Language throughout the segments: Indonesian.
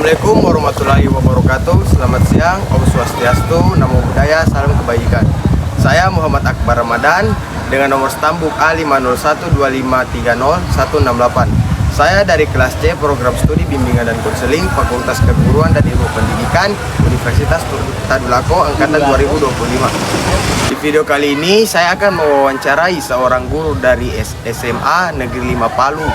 Assalamualaikum warahmatullahi wabarakatuh. Selamat siang, Om Swastiastu, Namo Buddhaya, salam kebaikan. Saya Muhammad Akbar Ramadan dengan nomor stambuk A5012530168. Saya dari kelas C Program Studi Bimbingan dan Konseling Fakultas Keguruan dan Ilmu Pendidikan Universitas Tadulako Angkatan 2025. Di video kali ini saya akan mewawancarai seorang guru dari SMA Negeri 5 Palu.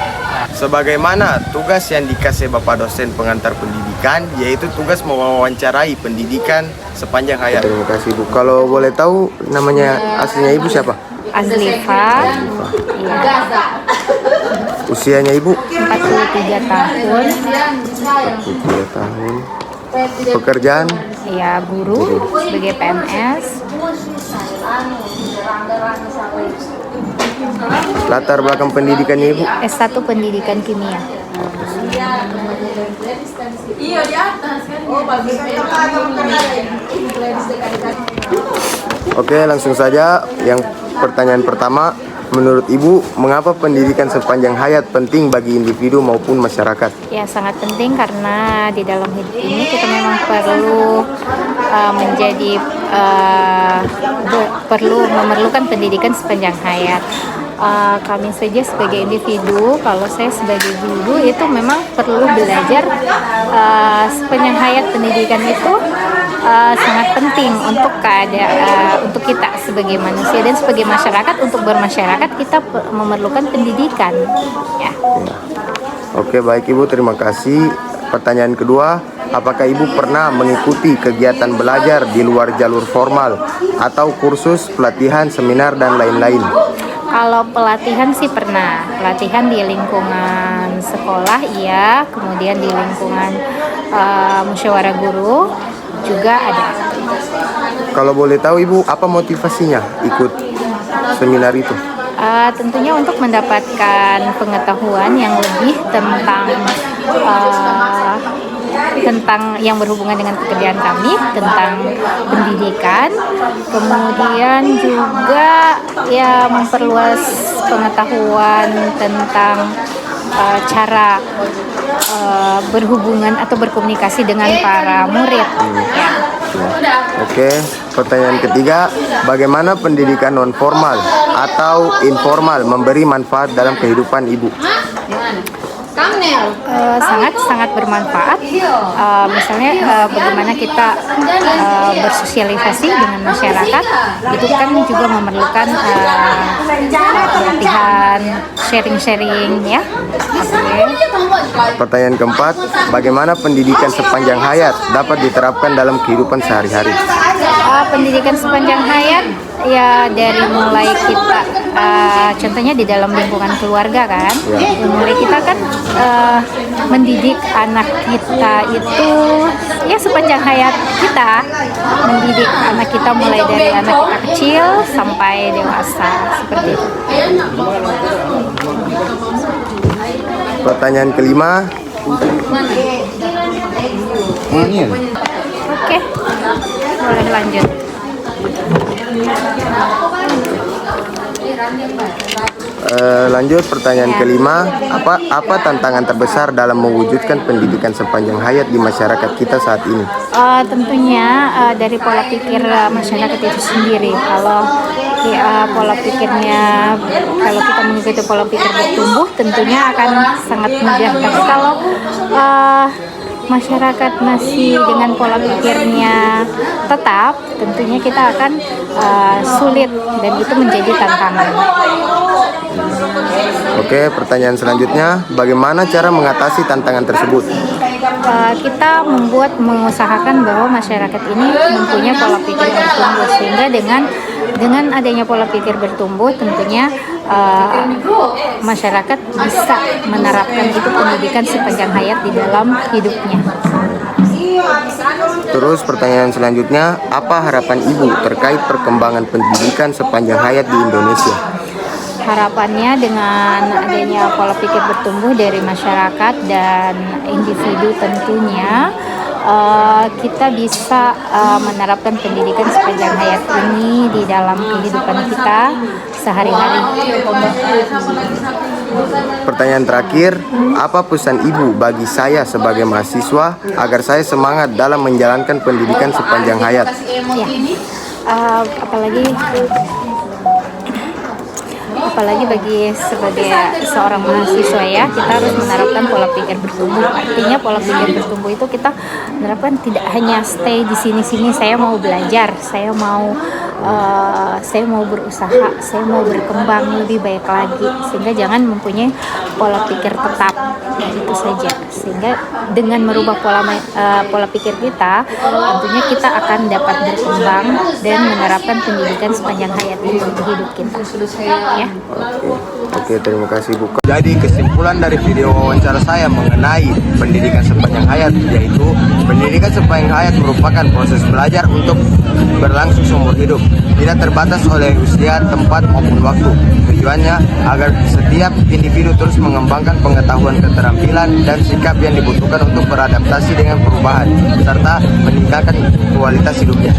Sebagaimana tugas yang dikasih Bapak dosen pengantar pendidikan, yaitu tugas mewawancarai pendidikan sepanjang hayat. Terima kasih Bu. Kalau boleh tahu namanya aslinya Ibu siapa? Azlifa. Iya. Usianya Ibu? 43 tahun. 43 tahun. Pekerjaan? Iya, guru sebagai PNS. Latar belakang pendidikannya Ibu? S1 Pendidikan Kimia. Iya di atas kan. Oh bagus. Oke, langsung saja yang pertanyaan pertama. Menurut Ibu, mengapa pendidikan sepanjang hayat penting bagi individu maupun masyarakat? Ya, sangat penting karena di dalam hidup ini kita memang memerlukan pendidikan sepanjang hayat. Kami saja sebagai individu, kalau saya sebagai guru itu memang perlu belajar sepanjang hayat. Pendidikan itu sangat penting untuk untuk kita sebagai manusia dan sebagai masyarakat. Untuk bermasyarakat kita memerlukan pendidikan. Ya. Oke, baik Ibu, terima kasih. Pertanyaan kedua, apakah Ibu pernah mengikuti kegiatan belajar di luar jalur formal atau kursus, pelatihan, seminar, dan lain-lain? Kalau pelatihan sih pernah, pelatihan di lingkungan sekolah iya, kemudian di lingkungan musyawarah guru juga ada. Kalau boleh tahu Ibu, apa motivasinya ikut seminar itu? Tentunya untuk mendapatkan pengetahuan yang lebih tentang yang berhubungan dengan pekerjaan kami, tentang pendidikan, kemudian juga ya memperluas pengetahuan tentang cara berhubungan atau berkomunikasi dengan para murid. Ya. Oke, pertanyaan ketiga, bagaimana pendidikan non formal atau informal memberi manfaat dalam kehidupan Ibu? Sangat bermanfaat. Misalnya bagaimana kita bersosialisasi dengan masyarakat, itu kan juga memerlukan pelatihan, sharing ya. Pertanyaan keempat, bagaimana pendidikan sepanjang hayat dapat diterapkan dalam kehidupan sehari-hari? Pendidikan sepanjang hayat ya dari mulai kita contohnya di dalam lingkungan keluarga kan, mulai kita kan mendidik anak kita itu ya sepanjang hayat kita, mendidik anak kita mulai dari anak kita kecil sampai dewasa seperti itu. Pertanyaan kelima. Oke, boleh lanjut. Lanjut pertanyaan kelima, apa tantangan terbesar dalam mewujudkan pendidikan sepanjang hayat di masyarakat kita saat ini? Tentunya dari pola pikir masyarakat itu sendiri. Kalau pola pikirnya, kalau kita mengikuti pola pikir bertumbuh, tentunya akan sangat mudah. Tapi kalau masyarakat masih dengan pola pikirnya tetap, tentunya kita akan sulit dan itu menjadi tantangan. Oke, pertanyaan selanjutnya, bagaimana cara mengatasi tantangan tersebut? Kita mengusahakan bahwa masyarakat ini mempunyai pola pikir bertumbuh, sehingga dengan adanya pola pikir bertumbuh tentunya masyarakat bisa menerapkan itu pendidikan sepanjang hayat di dalam hidupnya. Terus pertanyaan selanjutnya, apa harapan Ibu terkait perkembangan pendidikan sepanjang hayat di Indonesia? Harapannya dengan adanya pola pikir bertumbuh dari masyarakat dan individu tentunya kita bisa menerapkan pendidikan sepanjang hayat ini di dalam kehidupan kita sehari-hari. Pertanyaan terakhir, apa pesan ibu bagi saya sebagai mahasiswa agar saya semangat dalam menjalankan pendidikan sepanjang hayat? Ya, apalagi bagi sebagai seorang mahasiswa ya, kita harus menerapkan pola pikir bertumbuh. Artinya pola pikir bertumbuh itu kita menerapkan tidak hanya stay di sini-sini, saya mau belajar, saya mau berusaha, saya mau berkembang lebih baik lagi, sehingga jangan mempunyai pola pikir tetap, ya itu saja. Sehingga dengan merubah pola pikir kita, tentunya kita akan dapat berkembang dan menerapkan pendidikan sepanjang hayat ini untuk hidup kita. Ya. Oke, terima kasih Bu. Jadi kesimpulan dari video wawancara saya mengenai pendidikan sepanjang hayat, yaitu pendidikan sepanjang hayat merupakan proses belajar untuk berlangsung seumur hidup, tidak terbatas oleh usia, tempat maupun waktu. Tujuannya agar setiap individu terus mengembangkan pengetahuan, keterampilan, dan sikap yang dibutuhkan untuk beradaptasi dengan perubahan, serta meningkatkan kualitas hidupnya.